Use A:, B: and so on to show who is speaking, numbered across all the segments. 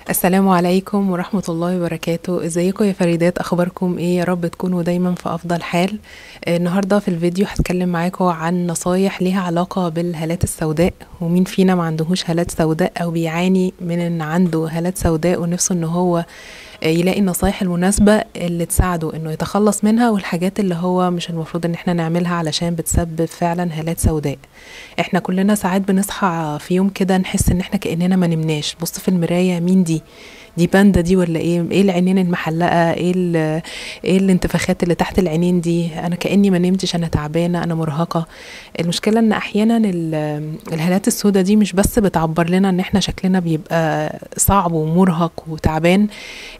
A: السلام عليكم ورحمة الله وبركاته. ازيكم يا فريدات؟ اخباركم ايه؟ يا رب تكونوا دايما في افضل حال. النهاردة في الفيديو هتكلم معاكم عن نصايح ليها علاقة بالهالات السوداء، ومين فينا ما عندهوش هالات سوداء او بيعاني من ان عنده هالات سوداء ونفسه ان هو يلاقي النصايح المناسبة اللي تساعده انه يتخلص منها، والحاجات اللي هو مش المفروض ان احنا نعملها علشان بتسبب فعلا هالات سوداء. احنا كلنا ساعات بنصحى في يوم كده نحس ان احنا كأننا ما نمناش، بص في المراية، مين دي؟ دي باندا دي ولا ايه؟ ايه العينين المحلقة؟ ايه الانتفاخات اللي تحت العينين دي؟ انا كأني ما نمتش، انا تعبانة، انا مرهقة. المشكلة ان احيانا الهالات السوداء دي مش بس بتعبر لنا ان احنا شكلنا بيبقى صعب ومرهق وتعبان،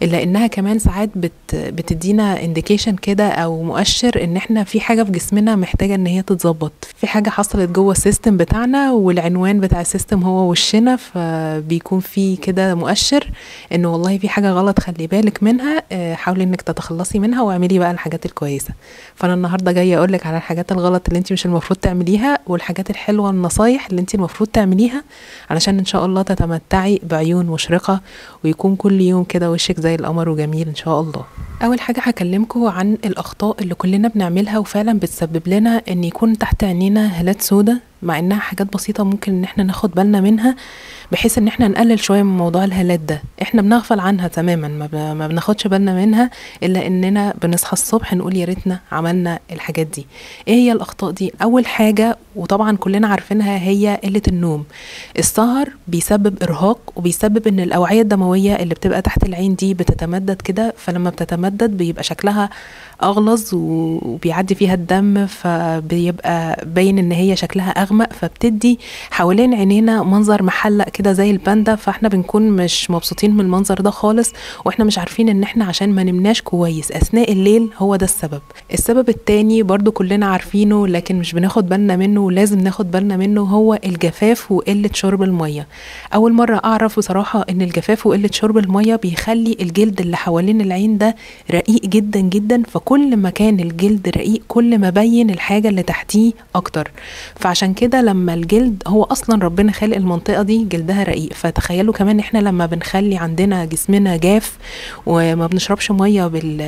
A: الا انها كمان ساعات بتدينا انديكيشن كده او مؤشر ان احنا في حاجة في جسمنا محتاجة ان هي تتظبط، في حاجة حصلت جوه السيستم بتاعنا، والعنوان بتاع السيستم هو وشنا، فبيكون في كده مؤشر انه والله في حاجة غلط، خلي بالك منها. حاولي انك تتخلصي منها واعملي بقى الحاجات الكويسة. فانا النهاردة جاية اقولك على الحاجات الغلط اللي انت مش المفروض تعمليها، والحاجات الحلوة النصايح اللي انت المفروض تعمليها علشان ان شاء الله تتمتعي بعيون مشرقة، ويكون كل يوم كده وشك زي القمر وجميل ان شاء الله. اول حاجة هكلمكم عن الاخطاء اللي كلنا بنعملها وفعلا بتسبب لنا ان يكون تحت عينينا هالات سودة، مع انها حاجات بسيطة ممكن ان احنا ناخد بالنا منها، بحيث ان احنا نقلل شوية من موضوع الهالات ده. احنا بنغفل عنها تماما، ما بناخدش بالنا منها، الا اننا بنصحى الصبح نقول يا ريتنا عملنا الحاجات دي. ايه هي الاخطاء دي؟ اول حاجة وطبعا كلنا عارفينها هي قلة النوم. السهر بيسبب ارهاق، وبيسبب ان الاوعية الدموية اللي بتبقى تحت العين دي بتتمدد كده، فلما بتتمدد بيبقى شكلها اغلظ وبيعدي فيها الدم، فبيبقى باين ان هي شكلها اغمق، فبتدي حوالين عينينا منظر محلق كده زي الباندا، فاحنا بنكون مش مبسوطين من المنظر ده خالص، واحنا مش عارفين ان احنا عشان ما نمناش كويس اثناء الليل هو ده السبب. السبب التاني برضو كلنا عارفينه لكن مش بناخد بالنا منه، ولازم ناخد بالنا منه، هو الجفاف وقلة شرب المية. اول مرة اعرف بصراحة ان الجفاف وقلة شرب المية بيخلي الجلد اللي حوالين العين ده رقيق جدا جدا، فكل ما كان الجلد رقيق كل ما بين الحاجة اللي تحتيه اكتر. فعشان كده لما الجلد هو اصلا ربنا خالق المنطقة دي جلدها رقيق، فتخيلوا كمان احنا لما بنخلي عندنا جسمنا جاف وما بنشربش مية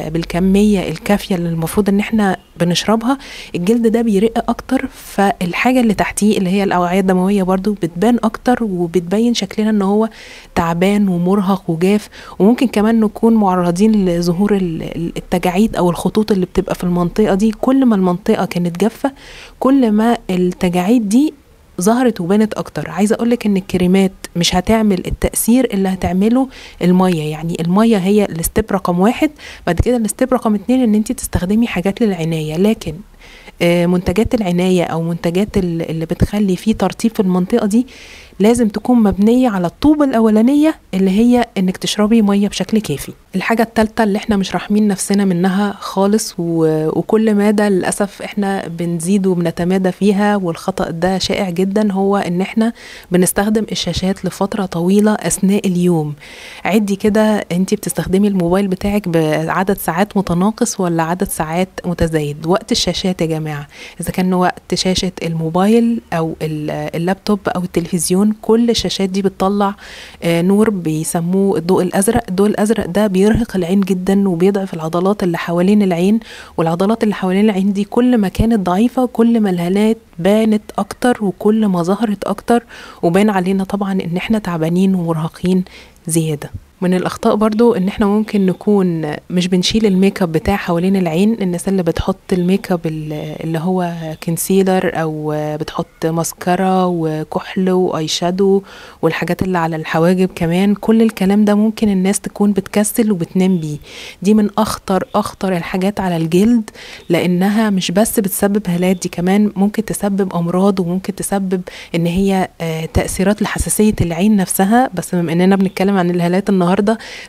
A: بالكمية الكافية اللي المفروض ان احنا بنشربها، الجلد ده بيرق اكتر، فالحاجة اللي تحتيه اللي هي الاوعية الدموية برضو بتبان اكتر، وبتبين شكلنا ان هو تعبان ومرهق وجاف. وممكن كمان نكون معرضين لظهور التجاعيد او الخطوط اللي بتبقى في المنطقة دي. كل ما المنطقة كانت جافة كل ما التجاعيد دي ظهرت وبانت اكتر. عايزه اقولك ان الكريمات مش هتعمل التأثير اللي هتعمله المية، يعني المية هي الستيب رقم 1، بعد كده الستيب رقم 2 ان انت تستخدمي حاجات للعناية، لكن منتجات العناية او منتجات اللي بتخلي فيه ترطيب في المنطقة دي لازم تكون مبنية على الطوبة الأولانية اللي هي إنك تشربي مية بشكل كافي. الحاجة التالتة اللي احنا مش راحمين نفسنا منها خالص، وكل مادة للأسف احنا بنزيد وبنتمادى فيها، والخطأ ده شائع جدا، هو إن احنا بنستخدم الشاشات لفترة طويلة أثناء اليوم. عدي كده انتي بتستخدمي الموبايل بتاعك بعدد ساعات متناقص ولا عدد ساعات متزايد. وقت الشاشات يا جماعة، إذا كان وقت شاشة الموبايل أو اللابتوب أو التلفزيون، كل الشاشات دي بتطلع نور بيسموه الضوء الازرق. الضوء الازرق ده بيرهق العين جدا وبيضعف العضلات اللي حوالين العين، والعضلات اللي حوالين العين دي كل ما كانت ضعيفة كل ما الهالات بانت اكتر، وكل ما ظهرت اكتر، وبان علينا طبعا ان احنا تعبانين ومرهقين زيادة. من الاخطاء برضو ان احنا ممكن نكون مش بنشيل الميك اب بتاع حوالين العين. الناس اللي بتحط الميك اب اللي هو كونسيلر، او بتحط ماسكارا وكحل واي شادو والحاجات اللي على الحواجب كمان، كل الكلام ده ممكن الناس تكون بتكسل وبتنام بيه. دي من اخطر الحاجات على الجلد، لانها مش بس بتسبب هالات، دي كمان ممكن تسبب امراض، وممكن تسبب ان هي تأثيرات لحساسية العين نفسها. بس بما اننا بنتكلم عن الهالات النهارده،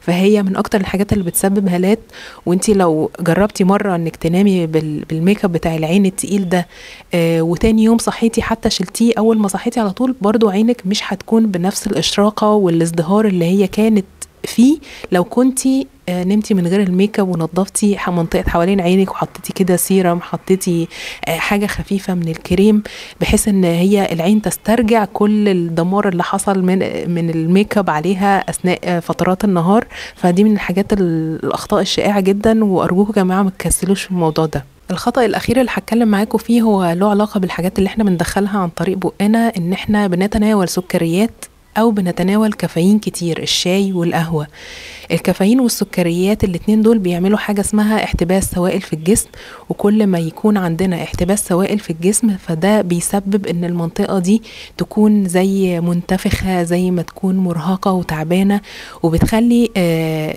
A: فهي من اكتر الحاجات اللي بتسبب هالات. وانتي لو جربتي مرة انك تنامي بالميك اب بتاع العين التقيل ده، وتاني يوم صحيتي حتى شلتيه اول ما صحيتي على طول، برضو عينك مش هتكون بنفس الاشراقة والازدهار اللي هي كانت فيه لو كنتي نمتي من غير الميك اب ونضفتي منطقه حوالين عينك وحطيتي كده سيرم، حطيتي حاجه خفيفه من الكريم بحيث ان هي العين تسترجع كل الدمار اللي حصل من الميك اب عليها اثناء فترات النهار. فدي من الحاجات الاخطاء الشائعه جدا، وارجوكم يا جماعه ما تكسلوش في الموضوع ده. الخطأ الأخير اللي هتكلم معاكم فيه هو له علاقة بالحاجات اللي احنا بندخلها عن طريق بقنا، ان احنا بنتناول سكريات أو بنتناول كافيين كتير، الشاي والقهوة. الكافيين والسكريات الاتنين دول بيعملوا حاجة اسمها احتباس سوائل في الجسم، وكل ما يكون عندنا احتباس سوائل في الجسم فده بيسبب ان المنطقة دي تكون زي منتفخة، زي ما تكون مرهقة وتعبانة، وبتخلي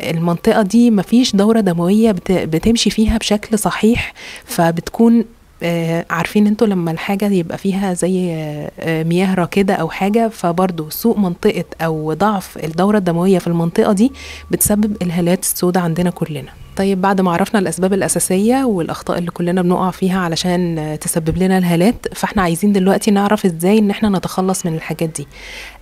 A: المنطقة دي مفيش دورة دموية بتمشي فيها بشكل صحيح. فبتكون عارفين انتوا لما الحاجة يبقى فيها زي مياه راكدة او حاجة، فبرضو سوء منطقة او ضعف الدورة الدموية في المنطقة دي بتسبب الهالات السوداء عندنا كلنا. طيب بعد ما عرفنا الأسباب الأساسية والأخطاء اللي كلنا بنقع فيها علشان تسبب لنا الهالات، فاحنا عايزين دلوقتي نعرف ازاي ان احنا نتخلص من الحاجات دي.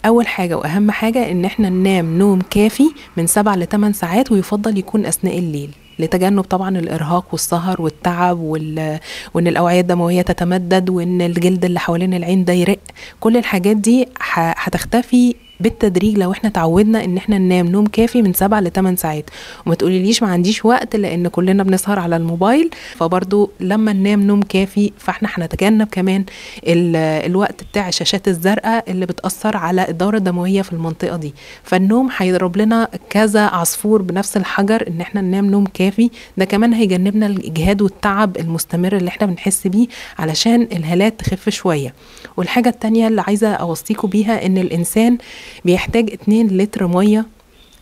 A: أول حاجة وأهم حاجة ان احنا ننام نوم كافي من 7 ل 8 ساعات، ويفضل يكون أثناء الليل لتجنب طبعا الإرهاق والسهر والتعب وإن الأوعية الدموية تتمدد، وإن الجلد اللي حوالين العين ده يرق. كل الحاجات دي هتختفي بالتدريج لو احنا تعودنا ان احنا ننام نوم كافي من 7 ل 8 ساعات. وما تقوليليش ما عنديش وقت، لان كلنا بنسهر على الموبايل، فبرضو لما ننام نوم كافي فاحنا هنتجنب كمان الوقت بتاع الشاشات الزرقاء اللي بتأثر على الدورة الدموية في المنطقة دي. فالنوم هيضرب لنا كذا عصفور بنفس الحجر، ان احنا ننام نوم كافي. ده كمان هيجنبنا الإجهاد والتعب المستمر اللي احنا بنحس بيه علشان الهالات تخف شوية. والحاجة التانية اللي عايزة أوصيكوا بيها ان الإنسان بيحتاج 2 لتر مية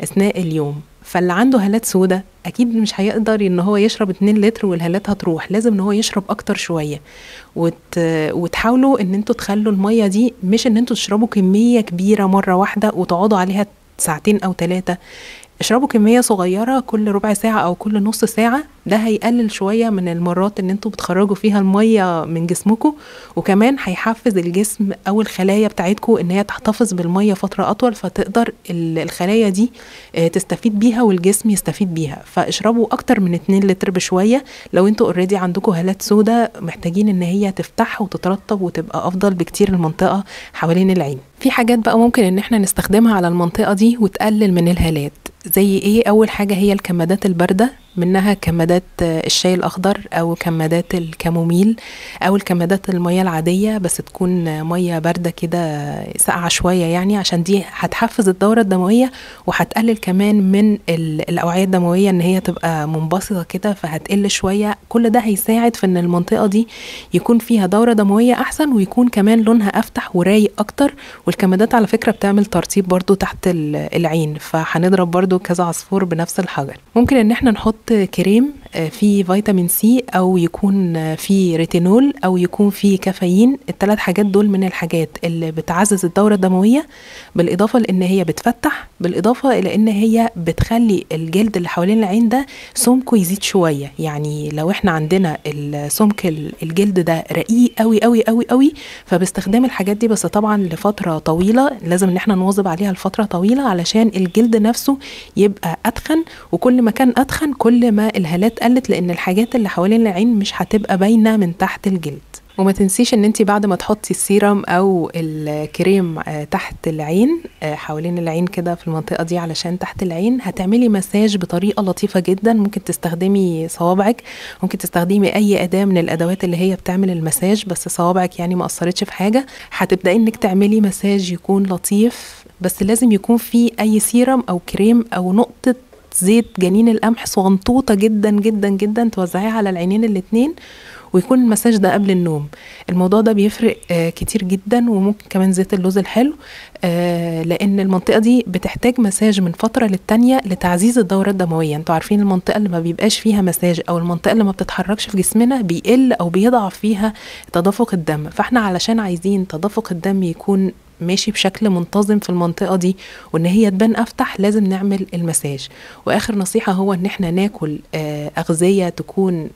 A: أثناء اليوم. فاللي عنده هالات سودة أكيد مش هيقدر إن هو يشرب 2 لتر والهالات هتروح، لازم إن هو يشرب أكتر شوية. وتحاولوا إن انتوا تخلوا المية دي مش إن انتوا تشربوا كمية كبيرة مرة واحدة وتقعدوا عليها 2 أو 3 اشربوا كمية صغيرة كل ربع ساعة أو كل نص ساعة. ده هيقلل شوية من المرات ان انتوا بتخرجوا فيها المية من جسمكم، وكمان هيحفز الجسم او الخلايا بتاعتكم ان هي تحتفظ بالمية فترة اطول، فتقدر الخلايا دي تستفيد بيها والجسم يستفيد بيها. فاشربوا اكتر من 2 لتر بشوية لو انتوا اوريدي عندكم هالات سودة محتاجين ان هي تفتح وتترطب وتبقى افضل بكتير المنطقة حوالين العين. في حاجات بقى ممكن ان احنا نستخدمها على المنطقة دي وتقلل من الهالات. زي ايه؟ اول حاجة هي الكمادات الباردة، منها كمادات الشاي الأخضر أو كمادات الكاموميل أو الكمادات المياه العادية، بس تكون مياه باردة كده ساقعة شوية يعني، عشان دي هتحفز الدورة الدموية وهتقلل كمان من الأوعية الدموية إن هي تبقى منبسطة كده فهتقل شوية. كل ده هيساعد في إن المنطقة دي يكون فيها دورة دموية أحسن، ويكون كمان لونها أفتح ورايق أكتر. والكمادات على فكرة بتعمل ترطيب برضو تحت العين، فهنضرب برضو كذا عصفور بنفس الحجر. ممكن إن احنا نحط كريم فيه فيتامين سي، او يكون فيه ريتينول، او يكون فيه كافيين. ال3 حاجات دول من الحاجات اللي بتعزز الدورة الدموية، بالاضافة لان هي بتفتح، بالاضافة الى ان هي بتخلي الجلد اللي حوالين العين ده سمكه يزيد شوية. يعني لو احنا عندنا السمك الجلد ده رقيق قوي قوي قوي قوي، فباستخدام الحاجات دي بس طبعا لفترة طويلة، لازم ان احنا نواظب عليها لفترة طويلة علشان الجلد نفسه يبقى اتخن. وكل ما كان اتخن كل ما الهالات قلت، لان الحاجات اللي حوالين العين مش هتبقى باينه من تحت الجلد. وما تنسيش ان انت بعد ما تحطي السيرم او الكريم تحت العين حوالين العين كده في المنطقه دي علشان تحت العين، هتعملي مساج بطريقه لطيفه جدا. ممكن تستخدمي صوابعك، ممكن تستخدمي اي اداه من الادوات اللي هي بتعمل المساج، بس صوابعك يعني ما اثرتش في حاجه. هتبداي انك تعملي مساج يكون لطيف، بس لازم يكون فيه اي سيرم او كريم او نقطه زيت جنين القمح صغنطوطة جدا جدا جدا توزعيها على العينين الاتنين، ويكون المساج ده قبل النوم. الموضوع ده بيفرق كتير جدا. وممكن كمان زيت اللوز الحلو، لان المنطقة دي بتحتاج مساج من فترة للتانية لتعزيز الدورة الدموية. انتوا عارفين المنطقة اللي ما بيبقاش فيها مساج او المنطقة اللي ما بتتحركش في جسمنا بيقل او بيضعف فيها تدفق الدم. فاحنا علشان عايزين تدفق الدم يكون ماشي بشكل منتظم في المنطقة دي وان هي تبان افتح، لازم نعمل المساج. واخر نصيحة هو ان احنا ناكل اغذية تكون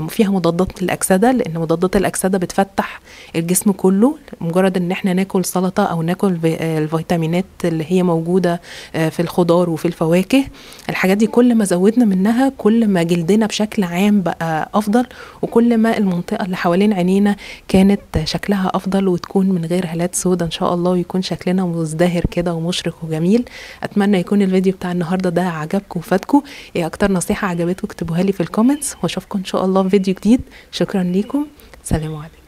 A: فيها مضادات للأكسدة، لأن مضادات الأكسدة بتفتح الجسم كله. مجرد ان احنا ناكل سلطة او ناكل الفيتامينات اللي هي موجودة في الخضار وفي الفواكه، الحاجات دي كل ما زودنا منها كل ما جلدنا بشكل عام بقى افضل، وكل ما المنطقة اللي حوالين عينينا كانت شكلها افضل وتكون من غير هالات سودة ان شاء الله، ويكون شكلنا مزدهر كده ومشرق وجميل. اتمنى يكون الفيديو بتاع النهاردة ده عجبكم وفادكم. ايه اكتر نصيحة عجبتكم اكتبوها لي في الكومنتس، واشوفكم ان شاء الله في فيديو جديد. شكرا ليكم، سلام عليكم.